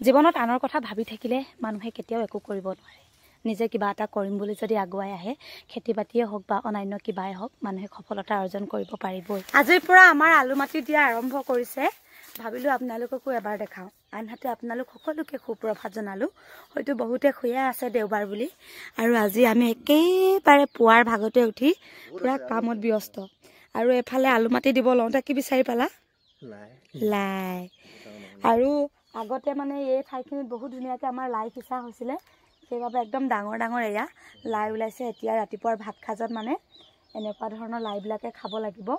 জীৱনত আনৰ কথা ভাবি থাকিলে মানুহে কেতিয়াও একো কৰিব নোৱাৰে। নিজে কিবা এটা কৰিম বুলি যদি আগুৱাই আহে, খেতি বাতিয়ে হওক বা অন্যান্য কিবাই হওক, মানুহে সফলতা অৰ্জন কৰিব পাৰিবই। আজিৰ পৰা আমাৰ আলু মাটি দিয়া আৰম্ভ কৰিছে। ভাবিলোঁ আপোনালোককো এবাৰ দেখাওঁ। আনহাতে আপোনালোক সকলোকে সুপ্ৰভাত জনালোঁ। হয়তো বহুতে শুয়ে আছে দেওবাৰ বুলি, আৰু আজি আমি একেবাৰে পুৱাৰ ভাগতে উঠি পুৰা কামত ব্যস্ত। আৰু এফালে আলু মাটি দিব লওঁতে কি বিচাৰি পালা? লাই। আৰু আগতে মানে এই ঠাইখিনিত বহুত ধুনীয়াকৈ আমাৰ লাই সিঁচা হৈছিলে, সেইবাবে একদম ডাঙৰ ডাঙৰ এয়া লাই ওলাইছে। এতিয়া ৰাতিপুৱাৰ ভাত সাজত মানে এনেকুৱা ধৰণৰ লাইবিলাকে খাব লাগিব।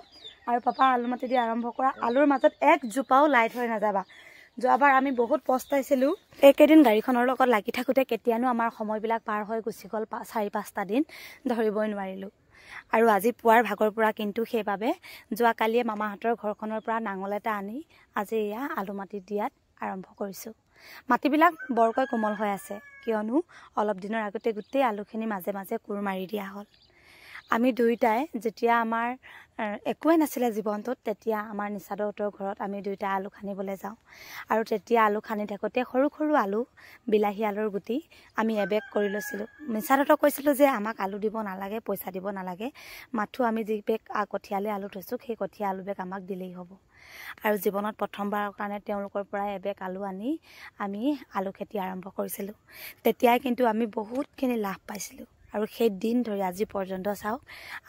আৰু পাপা আলু মাটি দি আৰম্ভ কৰা। আলুৰ মাজত একজোপাও লাই থৈ নাযাবা। যোৱাবাৰ আমি বহুত পস্তাইছিলোঁ। এইকেইদিন গাড়ীখনৰ লগত লাগি থাকোঁতে কেতিয়ানো আমাৰ সময়বিলাক পাৰ হৈ গুচি গ'ল, 4-5টা দিন ধৰিবই নোৱাৰিলোঁ। আৰু আজি পুৱাৰ ভাগৰ পৰা কিন্তু সেইবাবে যোৱাকালিয়ে মামাহঁতৰ ঘৰখনৰ পৰা নাঙল এটা আনি আজি এয়া আলু মাটি দিয়াত আৰম্ভ কৰিছোঁ। মাটিবিলাক বৰকৈ কোমল হৈ আছে, কিয়নো অলপ দিনৰ আগতে গোটেই আলুখিনি মাজে মাজে কোৰ মাৰি দিয়া হ'ল। আমি দুয়োটাই যেতিয়া আমাৰ একোৱেই নাছিলে জীৱনটোত, তেতিয়া আমাৰ নিচাদহঁতৰ ঘৰত আমি দুয়োটাই আলু খান্দিবলৈ যাওঁ। আৰু তেতিয়া আলু খান্দি থাকোঁতে সৰু সৰু আলু, বিলাহী আলুৰ গুটি আমি এবেগ কৰি লৈছিলোঁ। নিচাদহঁতক কৈছিলোঁ যে আমাক আলু দিব নালাগে, পইচা দিব নালাগে, মাথো আমি যি বেগ কঠীয়ালে আলু থৈছোঁ সেই কঠীয়া আলু বেগ আমাক দিলেই হ'ব। আৰু জীৱনত প্ৰথমবাৰৰ কাৰণে তেওঁলোকৰ পৰাই এবেগ আলু আনি আমি আলু খেতি আৰম্ভ কৰিছিলোঁ। তেতিয়াই কিন্তু আমি বহুতখিনি লাভ পাইছিলোঁ। আৰু সেই দিন ধৰি আজি পৰ্যন্ত চাওক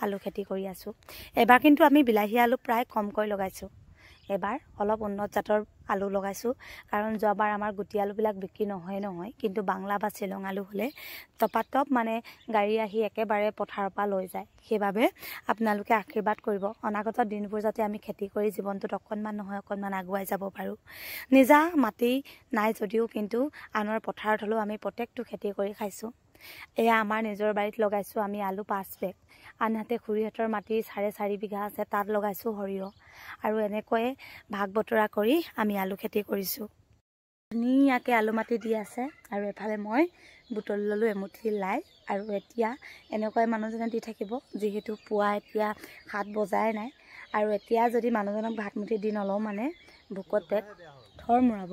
আলু খেতি কৰি আছোঁ। এবাৰ কিন্তু আমি বিলাহী আলু প্ৰায় কমকৈ লগাইছোঁ। এবাৰ অলপ উন্নত জাতৰ আলু লগাইছোঁ, কাৰণ যোৱাবাৰ আমাৰ গুটি আলুবিলাক বিক্ৰী নহয়, কিন্তু বাংলা বা শ্বিলং আলু হ'লে টপাটপ মানে গাড়ী আহি একেবাৰে পথাৰৰ পৰা লৈ যায়। সেইবাবে আপোনালোকে আশীৰ্বাদ কৰিব, অনাগত দিনবোৰ যাতে আমি খেতি কৰি জীৱনটোত অকণমান নহয় অকণমান আগুৱাই যাব পাৰোঁ। নিজা মাটি নাই যদিও কিন্তু আনৰ পথাৰত হ'লেও আমি প্ৰত্যেকটো খেতি কৰি খাইছোঁ। এয়া আমাৰ নিজৰ বাৰীত লগাইছোঁ আমি আলু 5 বেগ। আনহাতে খুৰীহঁতৰ মাটি 4.5 বিঘা আছে, তাত লগাইছোঁ সৰিয়হ। আৰু এনেকৈয়ে ভাগ বতৰা কৰি আমি আলু খেতি কৰিছোঁ। ধুনীয়াকৈ আলু মাটি দি আছে। আৰু এফালে মই বুটলি ল'লোঁ এমুঠি লাই। আৰু এতিয়া এনেকুৱাই মানুহজনে দি থাকিব, যিহেতু পুৱা এতিয়া 7 বজাই নাই। আৰু এতিয়া যদি মানুহজনক ভাতমুঠি দি নলওঁ মানে ভোকত পেট থৰ মূৰাব।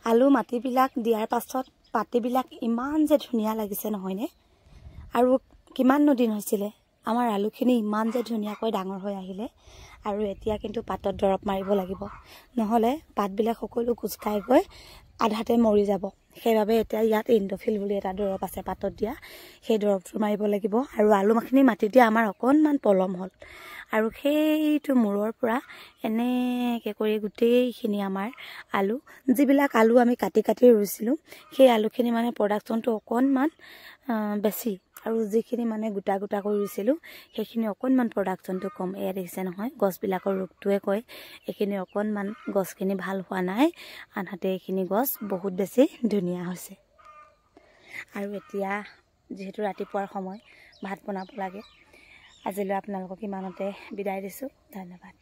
আলু মাটিবিলাক দিয়াৰ পাছত পাতিবিলাক ইমান যে ধুনীয়া লাগিছে নহয়নে? আৰু কিমাননো দিন হৈছিলে আমাৰ আলুখিনি ইমান যে ধুনীয়াকৈ ডাঙৰ হৈ আহিলে। আৰু এতিয়া কিন্তু পাতত দৰৱ মাৰিব লাগিব, নহ'লে পাতবিলাক সকলো কুচকাই গৈ আধাতে মৰি যাব। সেইবাবে এতিয়া ইয়াত ইণ্ডফিল বুলি এটা দৰৱ আছে পাতত দিয়া, সেই দৰৱটো মাৰিব লাগিব। আৰু আলুখিনি মাটি দিয়া আমাৰ অকণমান পলম হ'ল, আৰু সেইটো মূৰৰ পৰা এনেকৈ কৰি গোটেইখিনি আমাৰ আলু, যিবিলাক আলু আমি কাটি কাটি ৰুইছিলোঁ, সেই আলুখিনি মানে প্ৰডাকশ্যনটো অকণমান বেছি। আৰু যিখিনি মানে গোটা গোটা কৰি ৰুইছিলোঁ সেইখিনি অকণমান প্ৰডাকশ্যনটো কম। এয়া দেখিছে নহয়, গছবিলাকৰ ৰোগটোৱে কয় এইখিনি অকণমান গছখিনি ভাল হোৱা নাই, আনহাতে এইখিনি গছ বহুত বেছি ধুনীয়া হৈছে। আৰু এতিয়া যিহেতু ৰাতিপুৱাৰ সময়, ভাত বনাব লাগে। আজিলৈ আপোনালোকক ইমানতে বিদায় দিছোঁ। ধন্যবাদ।